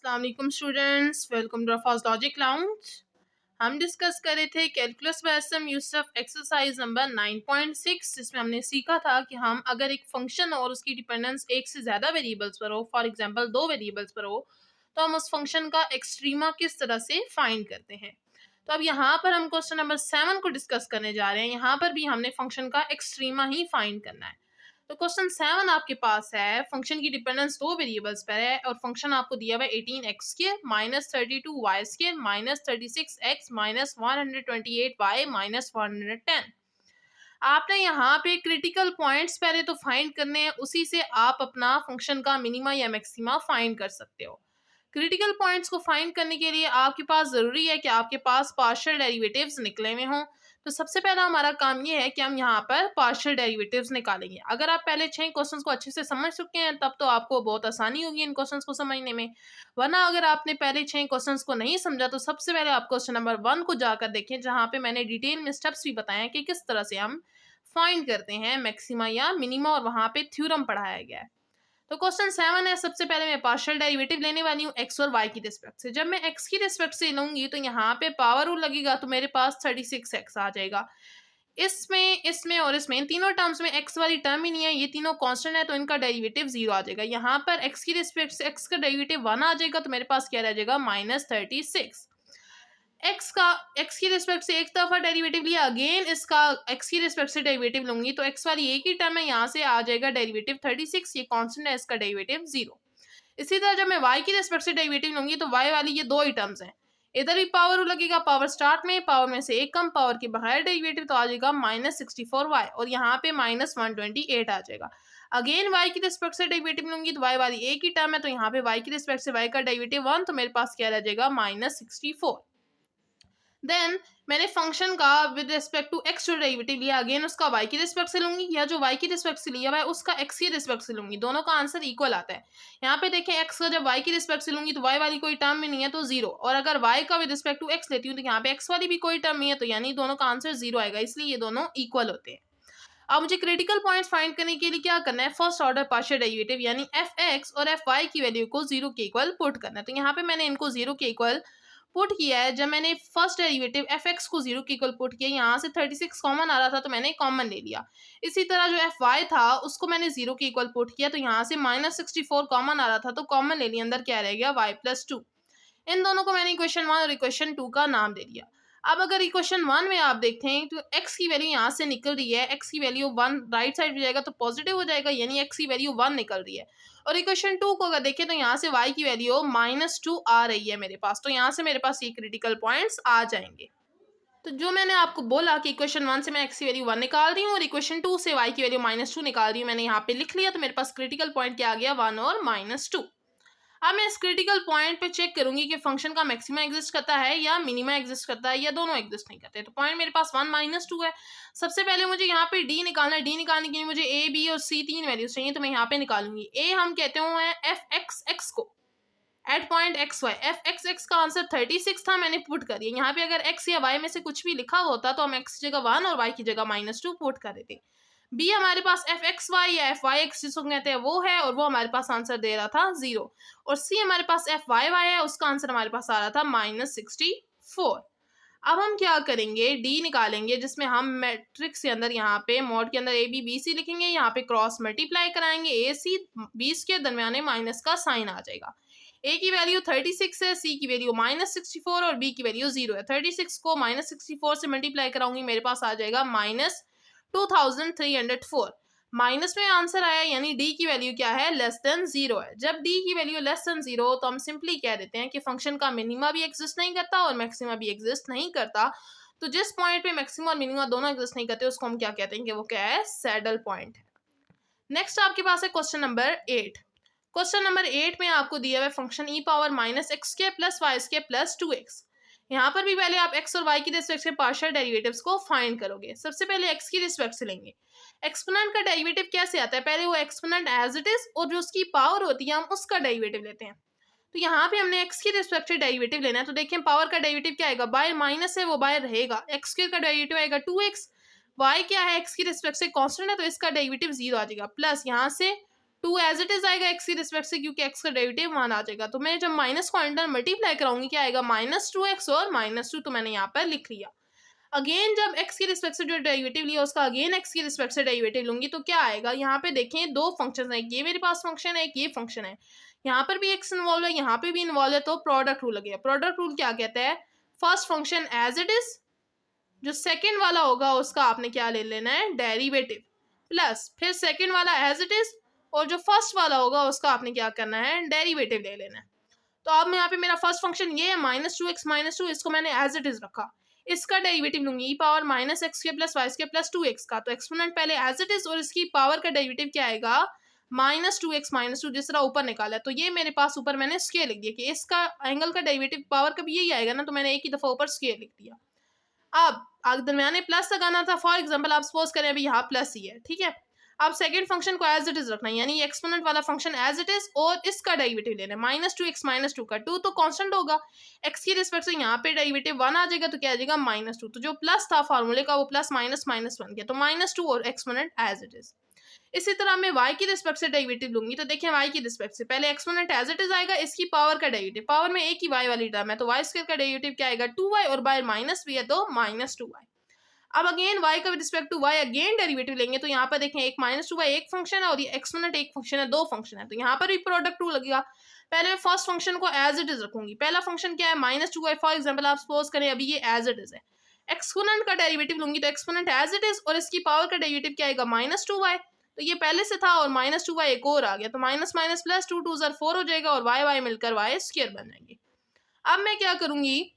अस्सलाम वालेकुम students, welcome to Fast Logic Lounge. हम डिस्कस कर रहे थे कैलकुलस बैसम यूसफ एक्सरसाइज नंबर 9.6, जिसमें हमने सीखा था कि हम अगर एक फंक्शन और उसकी डिपेंडेंस एक से ज़्यादा वेरिएबल्स पर हो, फॉर एग्जांपल दो वेरिएबल्स पर हो, तो हम उस फंक्शन का एक्सट्रीमा किस तरह से फाइंड करते हैं। तो अब यहाँ पर हम क्वेश्चन नंबर 7 को डिस्कस करने जा रहे हैं। यहाँ पर भी हमने फंक्शन का एक्सट्रीमा ही फाइंड करना है। तो क्वेश्चन 7 आपके पास है, फंक्शन की डिपेंडेंस दो वेरिएबल्स पर है और फंक्शन आपको दिया हुआ है 18x² minus 32y² minus 36x minus 128y minus 110। आपने यहाँ पे क्रिटिकल पॉइंट्स पहले तो फाइंड करने हैं, उसी से आप अपना फंक्शन का मिनिमा या मैक्सिमा फाइंड कर सकते हो। क्रिटिकल पॉइंट्स को फाइंड करने के लिए आपके पास ज़रूरी है कि आपके पास पार्शियल डेरिवेटिव्स निकले हुए हों। तो सबसे पहला हमारा काम ये है कि हम यहाँ पर पार्शियल डेरिवेटिव्स निकालेंगे। अगर आप पहले 6 क्वेश्चंस को अच्छे से समझ चुके हैं तब तो आपको बहुत आसानी होगी इन क्वेश्चंस को समझने में, वरना अगर आपने पहले 6 क्वेश्चंस को नहीं समझा तो सबसे पहले आप क्वेश्चन नंबर 1 को जाकर देखें, जहाँ पे मैंने डिटेल में स्टेप्स भी बताए हैं कि किस तरह से हम फाइंड करते हैं मैक्सिमा या मिनिमा, और वहाँ पे थ्योरम पढ़ाया गया है। तो क्वेश्चन 7 है, सबसे पहले मैं पार्शियल डेरिवेटिव लेने वाली हूँ एक्स और वाई की रिस्पेक्ट से। जब मैं एक्स की रिस्पेक्ट से लूंगी तो यहाँ पे पावर रूल लगेगा, तो मेरे पास 36x आ जाएगा। इसमें इसमें और इसमें इन तीनों टर्म्स में एक्स वाली टर्म ही नहीं है, ये तीनों कांस्टेंट है, तो इनका डेरिवेटिव 0 आ जाएगा। यहाँ पर एक्स की रिस्पेक्ट से एक्स का डेरिवेटिव 1 आ जाएगा, तो मेरे पास क्या रह जाएगा -36। एक्स की रिस्पेक्ट से एक दफा डेरिवेटिव लिया, अगेन इसका एक्स की रिस्पेक्ट से डेरिवेटिव लूंगी तो एक्स वाली एक ही टर्म है, यहाँ से आ जाएगा डेरिवेटिव 36, ये कांस्टेंट है, इसका डेरिवेटिव 0। इसी तरह जब मैं वाई की रिस्पेक्ट से डेरिवेटिव लूंगी तो वाई वाली ये दो ही टर्म्स हैं, इधर भी पावर लगेगा, पावर स्टार्ट में, पावर में से एक कम, पावर के बगैर डेरिवेटिव तो आ जाएगा -64y और यहाँ पे -128 आ जाएगा। अगेन वाई की रिस्पेक्ट से डेरिवेटिव लूंगी तो वाई वाली एक ही टर्म है, तो यहाँ पे वाई की रिस्पेक्ट से वाई का डेरिवेटिव 1, तो मेरे पास क्या रह जाएगा -64। देन मैंने फंक्शन का विद रिस्पेक्ट टू एक्स जो डेरिवेटिव लिया, अगेन उसका वाई की रिस्पेक्ट से लूंगी, या जो वाई की रिस्पेक्ट से लिया हुआ है उसका एक्स की रिस्पेक्ट से लूंगी, दोनों का आंसर इक्वल आता है। यहाँ पे देखें एक्स का जब वाई की रिस्पेक्ट से लूंगी तो वाई वाली कोई टर्म में नहीं है तो 0, और अगर वाई का विद रिस्पेक्ट टू एक्स लेती हूँ तो यहाँ पे एक्स वाली भी कोई टर्म नहीं है, तो यानी दोनों का आंसर 0 आएगा, इसलिए ये दोनों इक्वल होते हैं। अब मुझे क्रिटिकल पॉइंट्स फाइंड करने के लिए क्या करना है, फर्स्ट ऑर्डर पार्शियल डेरिवेटिव यानी एफ एक्स और एफ वाई की वैल्यू को 0 के इक्वल पुट करना है। तो यहाँ पे मैंने इनको 0 के इक्वल पुट किया है। जब मैंने फर्स्ट डेरिवेटिव एफ एक्स को 0 के इक्वल पुट किया, यहाँ से 36 कॉमन आ रहा था तो मैंने कॉमन ले लिया। इसी तरह जो एफ वाई था उसको मैंने 0 के इक्वल पुट किया, तो यहाँ से -64 कॉमन आ रहा था तो कॉमन ले लिया, अंदर क्या रह गया y+2। इन दोनों को मैंने इक्वेशन 1 और इक्वेशन 2 का नाम दे दिया। अब अगर इक्वेशन 1 में आप देखते हैं तो x की वैल्यू यहाँ से निकल रही है, x की वैल्यू 1 राइट साइड पे जाएगा तो पॉजिटिव हो जाएगा, यानी x की वैल्यू 1 निकल रही है। और इक्वेशन 2 को अगर देखें तो यहाँ से y की वैल्यू -2 आ रही है मेरे पास, तो यहाँ से मेरे पास ये क्रिटिकल पॉइंट्स आ जाएंगे। तो जो मैंने आपको बोला कि इक्वेशन 1 से मैं x की वैल्यू 1 निकाल रही हूँ और इक्वेशन 2 से y की वैल्यू -2 निकाल रही हूँ, मैंने यहाँ पे लिख लिया, तो मेरे पास क्रिटिकल पॉइंट क्या आ गया, 1 और -2। अब मैं इस क्रिटिकल पॉइंट पे चेक करूंगी कि फंक्शन का मैक्सिमा एग्जिस्ट करता है या मिनिमा एग्जिस्ट करता है, या दोनों एग्जिस्ट नहीं करते। तो पॉइंट मेरे पास 1 -2 है। सबसे पहले मुझे यहाँ पे डी निकालना है, डी निकालने के लिए मुझे ए बी और सी तीन वैल्यूज चाहिए, तो मैं यहाँ पे निकालूंगी। ए हम कहते हुए हैं एफ एक्स एक्स को at point x y, f x x का आंसर 36 था, मैंने पुट कर दिया। यहाँ पे अगर एक्स या वाई में से कुछ भी लिखा होता तो हम एक्स की जगह 1 और वाई की जगह -2 पुट कर देते। बी हमारे पास एफ एक्स वाई या एफ वाई एक्स जिसको कहते हैं वो है, और वो हमारे पास आंसर दे रहा था 0। और सी हमारे पास एफ वाई वाई है, उसका आंसर हमारे पास आ रहा था -64। अब हम क्या करेंगे, डी निकालेंगे, जिसमें हम मैट्रिक्स के अंदर यहाँ पे मॉड के अंदर ए बी बी सी लिखेंगे, यहाँ पे क्रॉस मल्टीप्लाई कराएंगे, ए सी बीस के दरमियाने माइनस का साइन आ जाएगा। ए की वैल्यू 36 है, सी की वैल्यू -64 और बी की वैल्यू 0 है। 36 को -64 से मल्टीप्लाई कराऊंगी, मेरे पास आ जाएगा -2304। माइनस में आंसर आया, यानी डी की वैल्यू क्या है, लेस देन 0 है। जब डी की वैल्यू लेस देन 0 हो तो हम सिंपली कह देते हैं कि फंक्शन का मिनिमा भी एग्जिस्ट नहीं करता और मैक्सिमा भी एग्जिस्ट नहीं करता। तो जिस पॉइंट पे मैक्सिमा और मिनिमा दोनों एग्जिस्ट नहीं करते उसको हम क्या कहते हैं कि वो क्या है, सैडल पॉइंट है। नेक्स्ट आपके पास है क्वेश्चन नंबर 8। क्वेश्चन नंबर 8 में आपको दिया हुआ है function e power -x² + y² + 2x। यहाँ पर भी पहले आप x और y की रिस्पेक्ट से पार्शियल डेरिवेटिव्स को फाइंड करोगे। सबसे पहले x की रिस्पेक्ट से लेंगे। एक्सपोनेंट का डेरिवेटिव कैसे आता है, पहले वो एक्सपोनेंट एज इट इज और जो उसकी पावर होती है हम उसका डेरिवेटिव लेते हैं। तो यहाँ पे हमने x की रिस्पेक्ट से डेरिवेटिव लेना है, तो देखें पावर का डेरिवेटिव क्या आएगा, बाय माइनस है वो बाय रहेगा, x² का डेरिवेटिव आएगा 2x, y क्या है x की रिस्पेक्ट से कांस्टेंट है तो इसका डेरिवेटिव 0 आ जाएगा, प्लस यहाँ से 2 एज इट इज आएगा एक्स की रिस्पेक्ट से, क्योंकि एक्स का डेरिवेटिव 1 आ जाएगा। तो मैं जब माइनस को अंडर मल्टीप्लाई कराऊंगी क्या आएगा, -2x और -2, तो मैंने यहाँ पर लिख लिया। अगेन जब x की रिस्पेक्ट से जो डेरिवेटिव लिया उसका अगेन x की रिस्पेक्ट से डेरिवेटिव लूंगी तो क्या आएगा, यहाँ पे देखें दो फंक्शन है, एक ये मेरे पास फंक्शन है, एक ये फंक्शन है, यहाँ पर भी x इन्वॉल्व है, यहाँ पे भी इन्वॉल्व है, तो प्रोडक्ट रूल लगेगा। प्रोडक्ट रूल क्या कहता है, first function as it is, जो सेकेंड वाला होगा उसका आपने क्या ले लेना है, डेरिवेटिव, प्लस फिर सेकेंड वाला एज इट इज, और जो फर्स्ट वाला होगा उसका आपने क्या करना है, डेरिवेटिव ले लेना है। तो अब मैं यहाँ पे मेरा फर्स्ट फंक्शन ये है -2x-2, इसको मैंने एज इट इज रखा, इसका डेरिवेटिव लूंगी ई पावर -x² + y² + 2x का, तो एक्सपोनेंट पहले एज इट इज और इसकी पावर का डेरिवेटिव क्या आएगा, -2x-2, जिस तरह ऊपर निकाला है। तो ये मेरे पास ऊपर मैंने स्क्वायर लिख दिया कि इसका एंगल का डेरिवेटिव पावर का भी यही आएगा ना, तो मैंने एक ही दफा ऊपर स्क्वायर लिख दिया। अब दरमियाने प्लस लगाना था, फॉर एग्जाम्पल आप सपोज करें अभी यहाँ प्लस ही है, ठीक है। अब सेकंड फंक्शन को एज इट इज रखना है, यानी ये एक्सपोनेंट वाला फंक्शन एज इट इज और इसका डेरिवेटिव लेना है, -2x-2 का, 2 तो कांस्टेंट होगा, x की रिस्पेक्ट से यहाँ पे डेरिवेटिव 1 आ जाएगा, तो क्या आ जाएगा -2, तो जो प्लस था फार्मूले का वो प्लस माइनस माइनस बन गया, तो -2 और एक्सपोनेंट एज इट इज। इसी तरह मैं y की रिस्पेक्ट से डेरिवेटिव लूंगी, तो देखिए y की रिस्पेक्ट से पहले एक्सपोनेंट एज इट इज आएगा, इसकी पावर का डेरिवेटिव, पावर में एक ही y वाली टर्म है, तो y² का डेरिवेटिव क्या आएगा, 2y, और बाय माइनस भी है तो -2y। अब अगेन y का respect to y again derivative लेंगे, तो यहाँ पर देखें एक -2y एक फंक्शन है और ये एक्सपोनेंट एक फंक्शन है, दो फंक्शन है, तो यहाँ पर भी प्रोडक्ट टू लगेगा। पहले मैं फर्स्ट फंक्शन को एज इट इज रखूंगी, पहला फंक्शन क्या है -2y, फॉर एग्जाम्पल आप सपोज करें अभी ये एज इट इज है, एक्सपोनेंट का डेरिवेटिव लूंगी तो एक्सपोनेंट एज इट इज और इसकी पावर का डेरिवेटिव क्या आएगा, -2y, तो ये पहले से था और -2y एक और आ गया, तो माइनस माइनस प्लस 2 2 4 हो जाएगा और y मिलकर y² बन जाएंगे। अब मैं क्या करूंगी,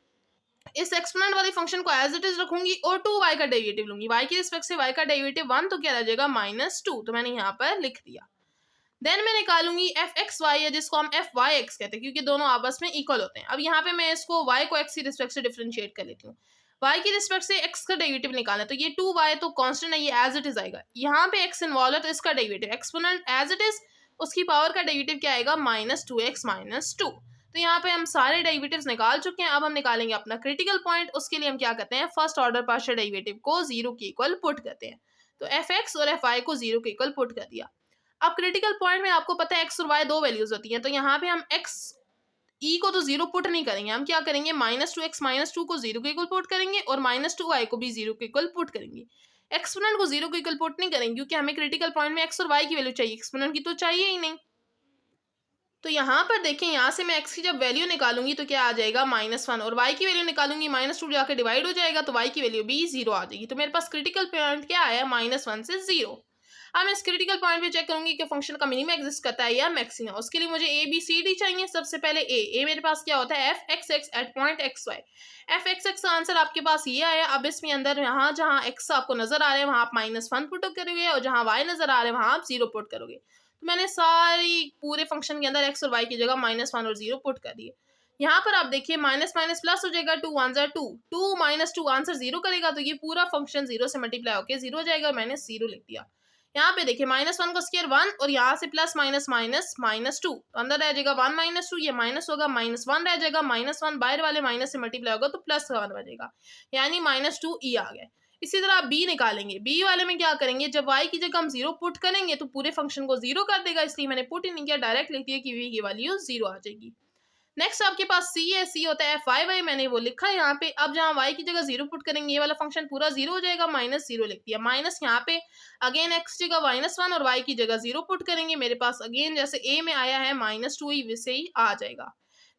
इस एक्सपोनेंट वाले फंक्शन को एज इट इज रखूंगी और 2y का डेरिवेटिव लूंगी, y की रिस्पेक्ट से y का डेरिवेटिव 1, तो क्या रह जाएगा -2, तो मैंने यहाँ पर लिख दिया। देन मैं निकालूंगी f(x,y) है जिसको हम f(y,x) कहते हैं, क्योंकि दोनों आपस में इक्वल होते हैं। अब यहाँ पे मैं इसको y को x की रिस्पेक्ट से डिफरेंशिएट कर लेती हूँ, y की रिस्पेक्ट से x का डेरिवेटिव निकालना है, तो ये 2y तो कांस्टेंट है, ये एज इट इज आएगा, यहाँ पे x इन्वॉल्व है तो इसका derivative exponent as it is, उसकी पावर का डेरिवेटिव क्या आएगा, -2x-2। तो यहाँ पे हम सारे डेरिवेटिव्स निकाल चुके हैं। अब हम निकालेंगे अपना क्रिटिकल पॉइंट, उसके लिए हम क्या करते हैं, फर्स्ट ऑर्डर पार्शियल डेरिवेटिव को 0 के इक्वल पुट करते हैं, तो f(x) और f(y) को 0 के इक्वल पुट कर दिया। अब क्रिटिकल पॉइंट में आपको पता है x और y दो वैल्यूज होती हैं, तो यहाँ पे हम x e को तो 0 पुट नहीं करेंगे, हम क्या करेंगे, -2x-2 को 0 के इक्वल पुट करेंगे और -2y को भी 0 के इक्वल पुट करेंगे। एक्सपोनेंट को 0 के इक्वल पुट नहीं करेंगे क्योंकि हमें क्रिटिकल पॉइंट में x और y की वैल्यू चाहिए, एक्सपोनेंट की तो चाहिए ही नहीं। तो यहाँ पर देखें, यहाँ से मैं x की जब वैल्यू निकालूंगी तो क्या आ जाएगा, -1, और y की वैल्यू निकालूंगी -2 जाकर डिवाइड हो जाएगा, तो y की वैल्यू भी 0 आ जाएगी। तो मेरे पास क्रिटिकल पॉइंट क्या आया, -1 से 0। अब मैं इस क्रिटिकल पॉइंट पे चेक करूंगी कि फंक्शन का मिनिमम एग्जिस्ट करता है या मैक्सिमम। उसके लिए मुझे ए बी सी डी चाहिए। सबसे पहले ए मेरे पास क्या होता है, f(x,x) eight point xy। f(x,x) का आंसर आपके पास ये आया। अब इसमें अंदर यहाँ जहाँ x आपको नजर आ रहा है वहाँ आप -1 पुट करोगे और जहाँ y नजर आ रहा है वहाँ आप 0 पुट करोगे। तो मैंने सारी पूरे फंक्शन के अंदर x और y की जगह -1 और 0 पुट कर दिए। यहाँ पर आप देखिए माइनस माइनस प्लस हो जाएगा, 2 1 2, 2 -2 आंसर 0 करेगा, तो ये पूरा फंक्शन 0 से मल्टीप्लाई होकर 0 हो जाएगा और मैंने 0 लिख दिया। यहाँ पे देखिए -1 का स्क्वायर 1 और यहाँ से प्लस माइनस माइनस -2, तो अंदर रह जाएगा 1 - 2, ये माइनस होगा, -1 रह जाएगा, -1 बाहर वाले माइनस से मल्टीप्लाई होगा तो +1 बचेगा, यानी -2e आ गया। इसी तरह आप b निकालेंगे। b वाले में क्या करेंगे, जब y की जगह हम 0 पुट करेंगे तो पूरे फंक्शन को 0 कर देगा, इसलिए मैंने पुट ही नहीं किया, डायरेक्ट लिख दिया कि v की वैल्यू 0 आ जाएगी। नेक्स्ट आपके पास c है, c होता है f(y,y), मैंने वो लिखा है यहाँ पे। अब जहाँ y की जगह 0 पुट करेंगे ये वाला फंक्शन पूरा 0 हो जाएगा, -0 लिख दिया। माइनस यहाँ पे अगेन x जगह -1 और y की जगह 0 पुट करेंगे, मेरे पास अगेन जैसे a में आया है -2 वैसे ही आ जाएगा।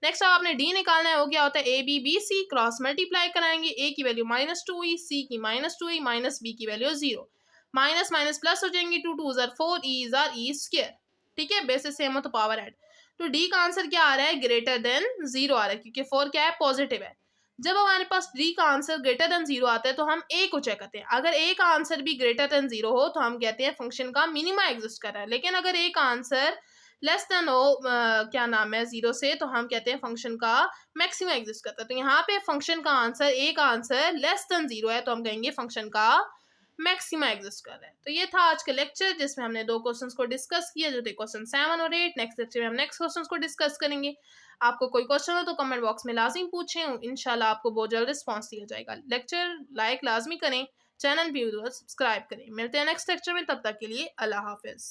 नेक्स्ट अब आपने d निकालना है, वो क्या होता है a b b c, cross multiply कराएंगे, a की वैल्यू -2e, c की -2e, माइनस b की वैल्यू 0, माइनस माइनस प्लस हो जाएंगे, 2 2 4, e स्क्वायर, ठीक है, बेसिस सेम हो तो पावर ऐड। तो डी का आंसर क्या आ रहा है, ग्रेटर देन 0 आ रहा है, क्योंकि 4 क्या है, पॉजिटिव है। जब हमारे पास डी का आंसर ग्रेटर देन 0 आता है तो हम ए को चेक करते हैं। अगर ए का आंसर भी ग्रेटर देन 0 हो तो हम कहते हैं फंक्शन का मिनिमा एग्जिस्ट कर रहा है। लेकिन अगर ए का आंसर लेस देन हो क्या नाम है 0 से, तो हम कहते हैं फंक्शन का मैक्सिमा एग्जिस्ट करता है। तो यहाँ पे फंक्शन का आंसर, ए का आंसर लेस देन 0 है तो हम कहेंगे फंक्शन का मैक्सिमा एग्जिस्ट कर रहा है। तो ये था आज का लेक्चर जिसमें हमने दो क्वेश्चंस को डिस्कस किया, जो थे क्वेश्चन 7 और 8। नेक्स्ट लेक्चर में हम नेक्स्ट क्वेश्चंस को डिस्कस करेंगे। आपको कोई क्वेश्चन हो तो कमेंट बॉक्स में लाजमी पूछें, इंशाल्लाह आपको बहुत जल्द रिस्पॉन्स दिया जाएगा। लेक्चर लाइक लाजमी करें, चैनल भी सब्सक्राइब करें। मिलते हैं नेक्स्ट लेक्चर में, तब तक के लिए अल्लाह हाफिज़।